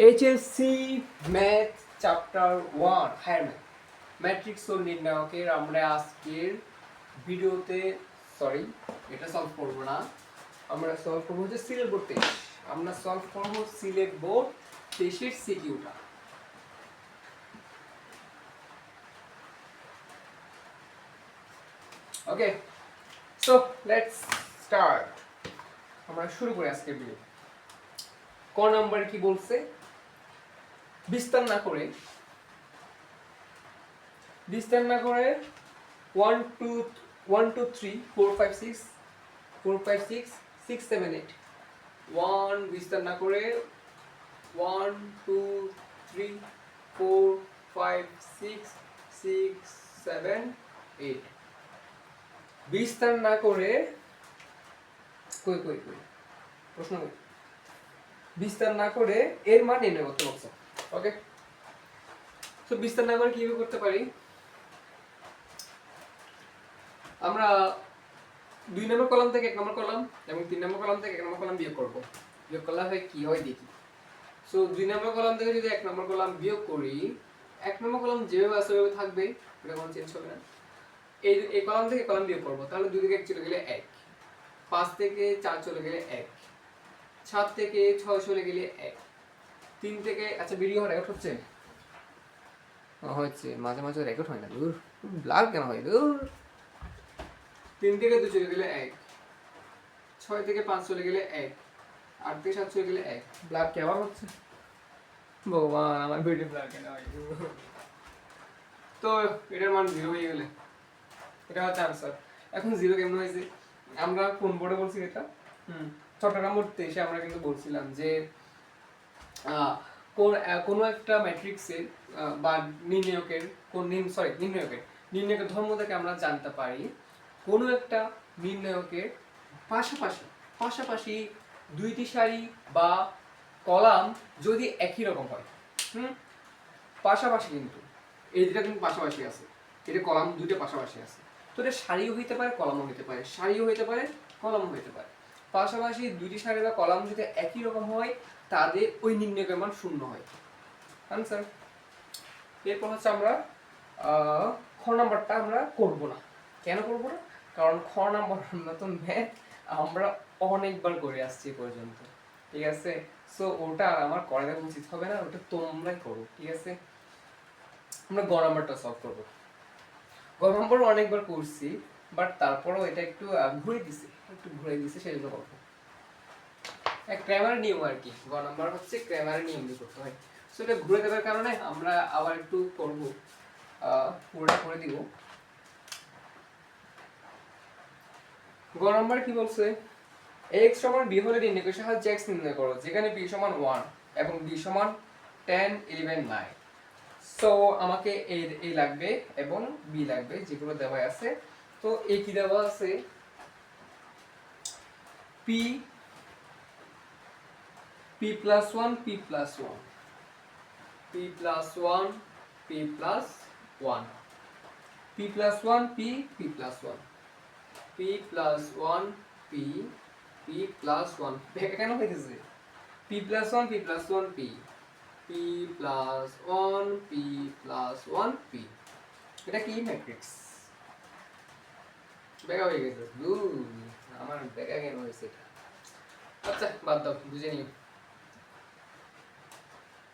HSC math chapter 1 higher math matrix ও নির্ণায়কের আমরা আজকের ভিডিওতে এটা সলভ করব না, আমরা সলভ করব হচ্ছে সিলেট বোর্ড 23। আমরা সলভ করব সিলেট বোর্ড 23 এর সিকিউটা। ওকে, সো লেটস স্টার্ট। আমরা শুরু করি আজকের ভিডিও। ক নাম্বার কি বলছে? বিস্তার না করে 1 2 3 4 5 6 6 7 8 1 বিস্তার না করে 1 2 3 4 5 6 6 7 8 বিস্তার না করে কই প্রশ্ন কই? বিস্তার না করে এর মান নির্ণয় করতে বলছে। ওকে, তো বিস্তার না করে কিভাবে করতে পারি? আমরা 2 নম্বর কলাম থেকে 1 নম্বর কলাম এবং 3 নম্বর কলাম থেকে 1 নম্বর কলাম বিয়োগ করব। বিয়োগ করলে হয় কি হয় দেখি। সো 2 নম্বর কলাম থেকে যদি 1 নম্বর কলাম বিয়োগ করি, 1 নম্বর কলাম যেভাবে আছে ওইভাবে থাকবে, এটা কোনো চেঞ্জ হবে না। এই কলাম থেকে কলাম বিয়োগ করব, তাহলে 2 থেকে 1 চলে গেলে 1, 5 থেকে 4 চলে গেলে 1, 7 থেকে 6 চলে গেলে 1, 3 থেকে আচ্ছা ভিডিও রেকর্ড হচ্ছে মাঝে মাঝে রেকর্ড হয় না, দূর ব্লার কেন হয় দূর। 3 থেকে 2 চলে গেলে 1, 6 থেকে 5 চলে গেলে 1, 8 থেকে 7 চলে গেলে 1, ব্লার কে আবার হচ্ছে? ভগবান, আমার ভিডিও ব্লার কেন হয়? তো এটার মান 0 হয়ে গেলে এটা হচ্ছে आंसर। এখন 0 কেমন হয়েছে? আমরা কোন বোর্ডে বলছি এটা? চট্টগ্রাম বোর্ড 23 আমরা কিন্তু বলছিলাম যে কোন একটা ম্যাট্রিক্সের বা নির্ণায়কের নির্ণায়কের ধর্ম থেকে আমরা জানতে পারি কোন একটা নির্ণায়কের পাশাপাশি দুইটি সারি বা কলাম যদি একই রকম হয়, পাশাপাশি, কিন্তু এই দুটা কিন্তু পাশাপাশি আছে, এটা কলাম দুটো পাশাপাশি আছে, তো এটা সারিও হইতে পারে কলামও হইতে পারে, সারিও হইতে পারে কলামও হইতে পারে। পাশাপাশি দুইটি সারি বা কলাম যদি একই রকম হয়, তাদের ওই নির্ণায়কের মান 0 হয়। আনসার। এরপর হচ্ছে আমরা খ নাম্বারটা আমরা করব না। কেন করব না? কারণ খ নাম্বার নতুন ম্যাথ আমরা অনেকবার করে আসছি পর্যন্ত, ঠিক আছে? সো ওটা আমার করা উচিত হবে না, ওটা তোমরাই করো, ঠিক আছে? আমরা গ নাম্বারটা সলভ করব। গ নাম্বার অনেকবার করছি, বাট তারপরেও এটা একটু ঘুরে দিছে সেই জন্য করবো। ক্র্যামার নিয়ম আর কি, গ নাম্বার হচ্ছে ক্র্যামারের নিয়ম দিয়ে করতে হয়। সো এটা ঘুরে দেওয়ার কারণে আমরা আবার একটু করব, পুরোটা করে দিব। গ নাম্বার কি বলছে? x সমান b হলে নির্ণয়ের সাহায্যে x নির্ণয় করো, যেখানে b সমান 1 এবং b সমান 10 11 9। সো আমাকে a লাগবে এবং b লাগবে, যেগুলো দেওয়া আছে। তো a কি দেওয়া আছে? p p plus 1 p plus 1 p plus 1 p plus 1 p plus 1 p p plus 1 p plus 1 p p plus 1 কেন হইতেছে? p plus 1 p plus 1 p p plus 1 p plus 1 p। এটা কি ম্যাট্রিক্স? বেগা হয়ে গেছে, আমার বেগা কেন হয়েছে এটা? আচ্ছা বাদ দাও, বুঝে নিও।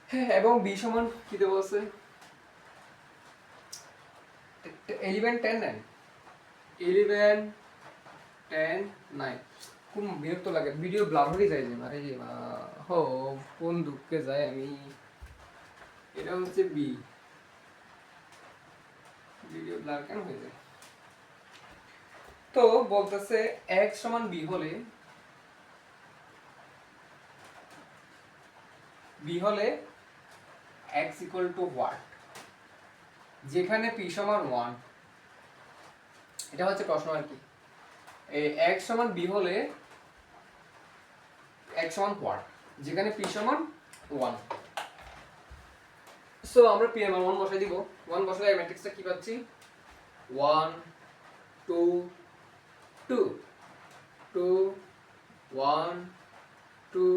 হ্যাঁ, এবং b সমান কি দেবো আছে? 11 10 9 11 10 9। খুব বিরক্ত লাগে, ভিডিও ব্লার হয়ে যায় যে মারে হো, কোন দুঃখে যায় আমি। এটা হচ্ছে বি, ভিডিও ব্লার কেন হয়ে যায়? তো বলতেছে x সমান b হলে x equal to what, যেখানে p সমান 1। এটা হচ্ছে প্রশ্ন আর কি। x সমান b হলে x সমান what, যেখানে p সমান 1। সো আমরা p এর মান 1 বসাই দিব। 1 বসালে এই ম্যাট্রিক্সটা কি পাচ্ছি? 1 2 2 2 1 2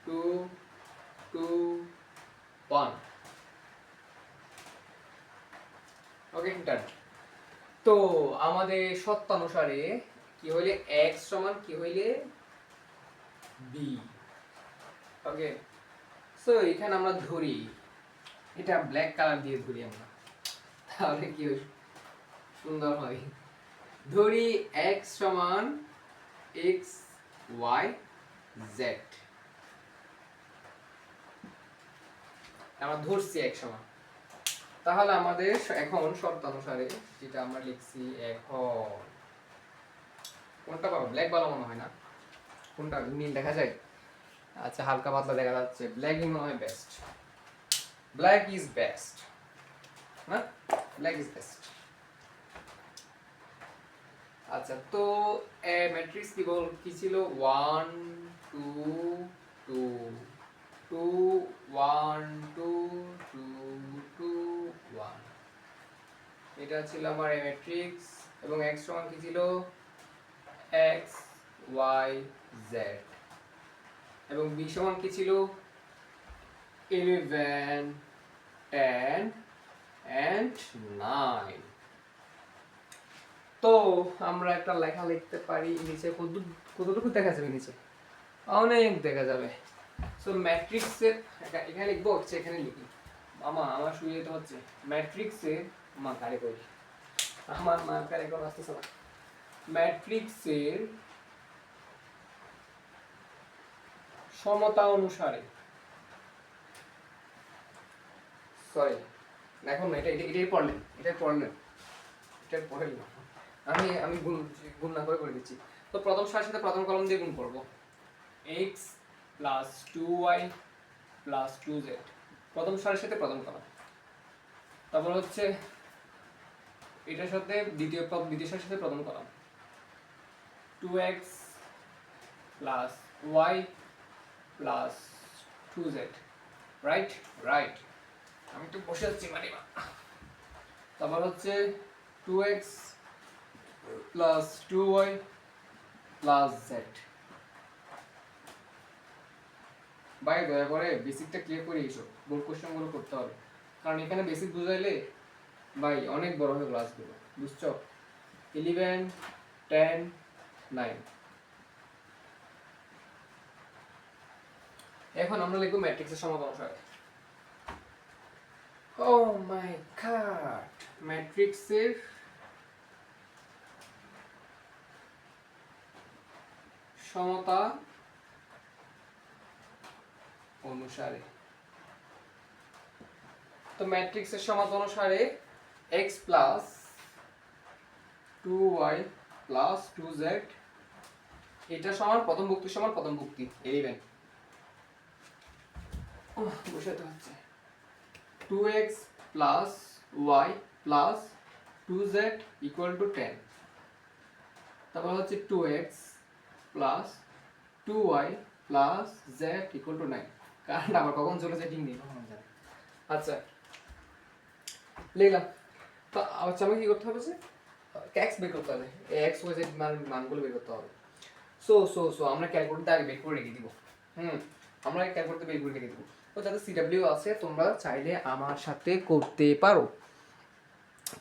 2 তো আমাদের সত্যানুসারে কি হইলে x সমান কি হইলে b। ওকে, সো এখানে আমরা ধরি এটা ব্ল্যাক কালার দিয়ে ধরি আমরা, তাহলে কি সুন্দর হয়। ধরি x সমান x y z, আমরা ধরছি এক সমান। তাহলে আমাদের এখন শর্তানুসারে যেটা আমরা লিখছি, এখন কোনটা পাবো? ব্ল্যাক ভালো মনে হয় না, কোনটা নীল দেখা যায়? আচ্ছা, হালকা পাতলা দেখা যাচ্ছে, ব্ল্যাক মনে হয় বেস্ট। ব্ল্যাক ইজ বেস্ট না, ব্ল্যাক ইজ বেস্ট। আচ্ছা, তো ম্যাট্রিক্স কি ছিল? 1 2 2 2 1 2 2 2 1, এটা ছিল আমার ম্যাট্রিক্স। এবং x সমান কি ছিল? x y z। এবং b সমান কি ছিল? 11 10 and 9। তো আমরা একটা লেখা লিখতে পারি। নিচে কতটুকু দেখা যাবে? নিচে অনেক দেখা যাবে। সো ম্যাট্রিক্সের এখানে লিখবো, হচ্ছে এখানে লিখি। আমার সুবিধা হচ্ছে ম্যাট্রিক্সের মার্কারে করি, আমার মার্কারে কোন আসতেছে না। ম্যাট্রিক্সের সমতা অনুসারে, সরি এখন না, এটাই পড়লেন, এটাই পড়লেন। আমি গুণ না করে দিচ্ছি। তো প্রথম সারির সাথে প্রথম কলাম দিয়ে গুণ করব। x plus 2y plus 2z, প্রথম সারির সাথে প্রথম কলাম। তারপর হচ্ছে এটার সাথে দ্বিতীয় সারির সাথে প্রথম column, 2x plus y plus 2z। Right right, আমি একটু বসে যাচ্ছি মানে। তারপর হচ্ছে 2x plus 2y plus z। ভাই দয়া করে বেসিকটা ক্লিয়ার করে এইসব বোর্ড কোশ্চেনগুলো করতে হবে, কারণ এখানে বেসিক বুঝাইলে ভাই অনেক বড় হয়ে ক্লাসগুলো, বুঝছো? 11 10 9। এখন আমরা লিখব ম্যাট্রিক্সের সমতা অনুসারে। ও মাই গড, ম্যাট্রিক্সের সমতা অনুসারে। তো ম্যাট্রিক্সের সমতা অনুসারে x plus 2y plus 2z, এটা সমান প্রথম ভুক্তি সমান প্রথম ভুক্তি 11। বসাতে হচ্ছে 2x plus y plus 2z equal to 10। তারপর হচ্ছে 2x plus 2y plus z equal to 9। কারণ আবার কখন চলে যায় ঠিক নেই, কখন জানে। আচ্ছা লিখলাম। তো আচ্ছা আমাকে কি করতে হবে? যে x বের করতে হবে, x y z মানগুলো বের করতে হবে। সো আমরা ক্যালকুলেটর আগে বের করে রেখে দিব। আমরা ক্যালকুলেটর বের করে রেখে দিব। তো যাদের সিডব্লিউ আছে তোমরা চাইলে আমার সাথে করতে পারো।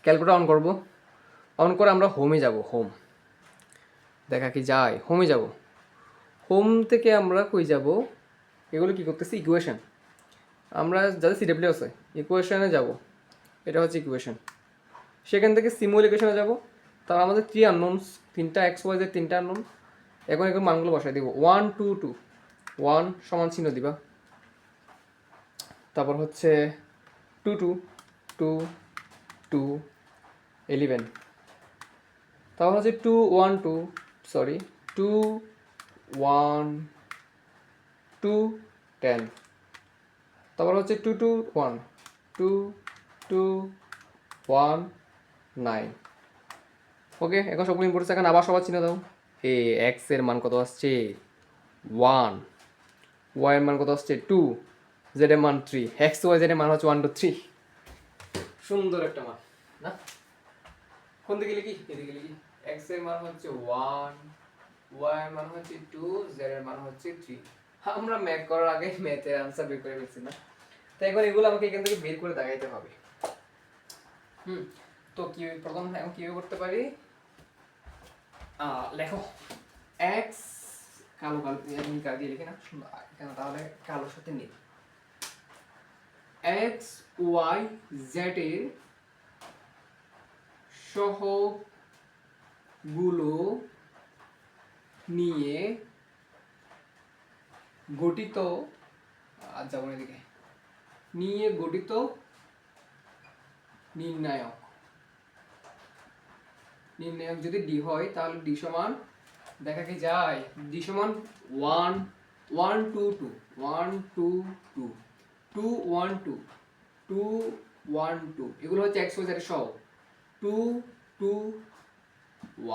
ক্যালকুলেটর অন করব, অন করে আমরা হোমে যাব। হোম দেখা কি যায়, হোমে যাব। হোম থেকে আমরা কই যাব? এগুলো কি করতেছি? ইকুয়েশন। আমরা যাদের সিডব্লিউ আছে ইকুয়েশনে যাব, এটা হচ্ছে ইকুয়েশন। সেখান থেকে সিমুল ইকুয়েশনে যাব। তার আমাদের 3 আননোনস, 3টা এক্স ওয়াই জেড 3টা আননোন। এখন মানগুলো বসাই দিব। 1 2 2, 1 সমান চিহ্ন দিবা। তারপর হচ্ছে 2 2 2 2 11। তারপর হচ্ছে 2 1 2, সরি 2 1 2 10। তারপর হচ্ছে 2 2 1 2 2 1 9। ওকে, এখন সবগুলো ইম্পোর্টেন্স। এখন আবার সবার চিহ্ন দাও। এক্স এর মান কত আসছে? 1, ওয়াই এর মান কত আসছে? 2, জেড এর মান 3। এক্স ওয়াই জেড এর মান হচ্ছে 1 2 3। সুন্দর একটা মান না? কোন দিকে লিখি? এদিকে লিখি। এক্স এর মান হচ্ছে 1, ওয়াই এর মান হচ্ছে 2, জেড এর মান হচ্ছে 3। আমরা ম্যাথ করার আগে ম্যাথের আনসার বের করে ফেলছি না? তাই এখন এগুলো আমাকে এখান থেকে বের করে দেখাইতে হবে। তো কি প্রথম এখন কিভাবে করতে পারি, লেখো এক্স, কালো কালো নীল কালো দিয়ে লিখে না সুন্দর কেন, তাহলে কালোর সাথে নীল, এক্স ওয়াই জেড এর সহগগুলো নিয়ে গঠিত, যাবো না এদিকে, নিয়ে গঠিত নির্ণায়ক, নির্ণায়ক যদি ডি হয় তাহলে ডি সমান দেখা কি যায়, ডি সমান 1 1 2 2 1 2 2 2 1 2 2 1 2, এগুলো হচ্ছে এক্স ওয়াই জেড এর সহগ, 2 2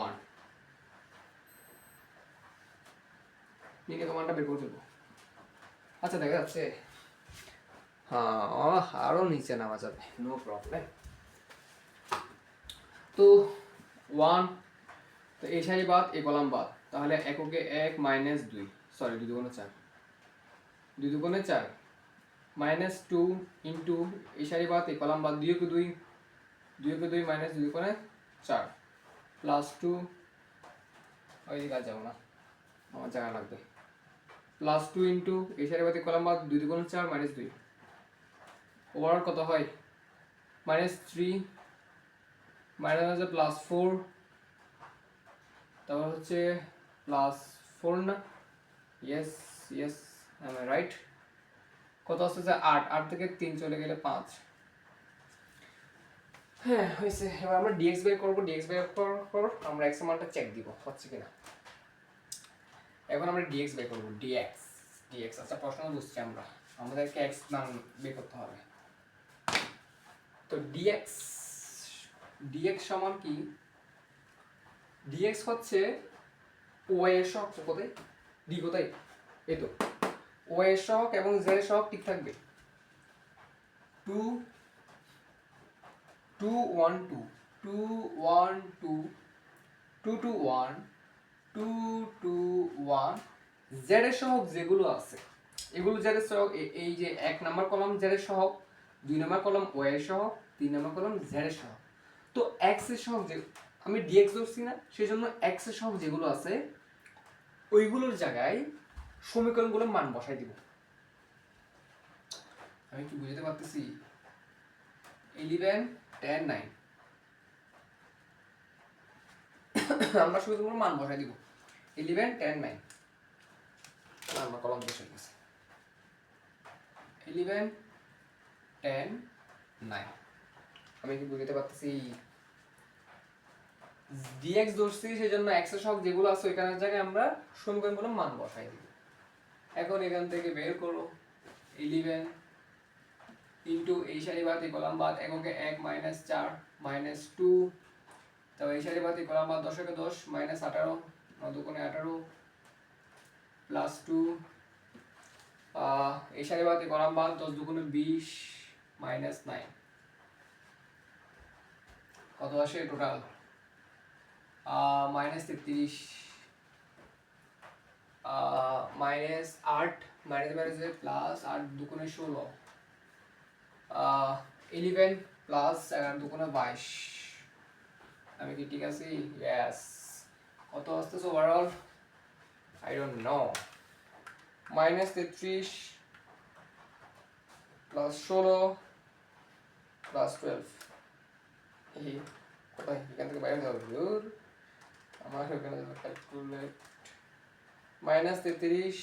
1, নিয়ে কমান্ডটা বের করে দেবো। আচ্ছা দেখা যাচ্ছে, হ্যাঁ আরো নিচে নামা যাবে, নো প্রবলেম। তো 1, তো এই সারি বাদ এই কলাম বাদ, তাহলে এককে 1 মাইনাস 2, সরি 2 দুগুণে 4, 2 দুগুণে 4 মাইনাস 2 ইন্টু এই সারি বাদ এই কলাম বাদ, 2 কে 2, 2 কে 2 মাইনাস 2 দুগুণে 4 প্লাস 2, ওইদিকে আর যাবো না আমার জায়গা লাগবে, প্লাস 2 ইন্টু এই সারি বাদ এই কলাম বাদ, 2 দুগুণে 4 মাইনাস 2, ওভারঅল কত হয় মাইনাস 3 মাইনাস হচ্ছে প্লাস 4, তারপর হচ্ছে প্লাস 4 না, yes yes I am right, কত আসছে যে 8, 8 থেকে 3 চলে গেলে 5, হ্যাঁ হয়েছে। এবার আমরা ডিএক্স বের করবো, ডিএক্স বের করার পর আমরা এক্স এর মানটা চেক দিব হচ্ছে কিনা। এখন আমরা ডিএক্স বের করবো, ডিএক্স ডিএক্স আচ্ছা প্রশ্ন বুঝছি আমরা, আমাদেরকে এক্স মান বের করতে হবে। তো ডিএক্স ডিএক্স সমান কি, ডিএক্স হচ্ছে ওয়াই এর সহগ, কোথায় ডি কোথায়, এই তো ওয়াই এর সহগ এবং জেড এর সহগ ঠিক থাকবে, 2 2 1 2 2 1 2 2 2 1 2 2 1, জেড এর সহগ যেগুলো আছে এগুলো জেড এর সহগ, এই যে 1 নাম্বার কলাম জেড এর সহগ, 2 নাম্বার কলাম ওয়াই এর সহগ, 3 নাম্বার কলাম জেড এর সহগ। তো এক্স এর সহগ যে আমি ডিএক্স ধরছি না, সেজন্য এক্স এর সহগ যেগুলো আছে ওইগুলোর জায়গায় সমীকরণগুলোর মান বসাই দিব। আমি কি বুঝতে পারতেছি, 11 10 9 আমরা শুধু মান বসাই দিব, 11 10 9, আমরা কলম বসে গেছে 11 10 9, আমি কি বুঝতে পারতেছি, ডিএক্স ধরছি সেজন্য এক্স এর সহগ যেগুলো আছে ওইখানের জায়গায় আমরা সমীকরণগুলোর মান বসাই দিব। এখন এখান থেকে বের করো 11 ইন্টু এই সারি বাদ এই কলাম বাদ, এককে 1 মাইনাস 4 মাইনাস 2, তারপর এই সারি বাদ এই কলাম বাদ, 10 কে 10 মাইনাস 18, 9 দুগুণে 18 প্লাস 2, এই সারি বাদ এই কলাম বাদ, 10 দুগুণে 20 মাইনাস 9, কত আসে total minus 33, minus 8 minus minus plus 8 দুগুণে 16, 11 প্লাস 11 দুগুণে 22, আমি কি ঠিক আছি, ইয়েস। কত আসতেছে overall, I don't know, minus 33 plus 16 plus 12, এই কোথায় এখান থেকে বাইরে যাবে দূর, আমার এখানে ক্যালকুলেট, মাইনাস 33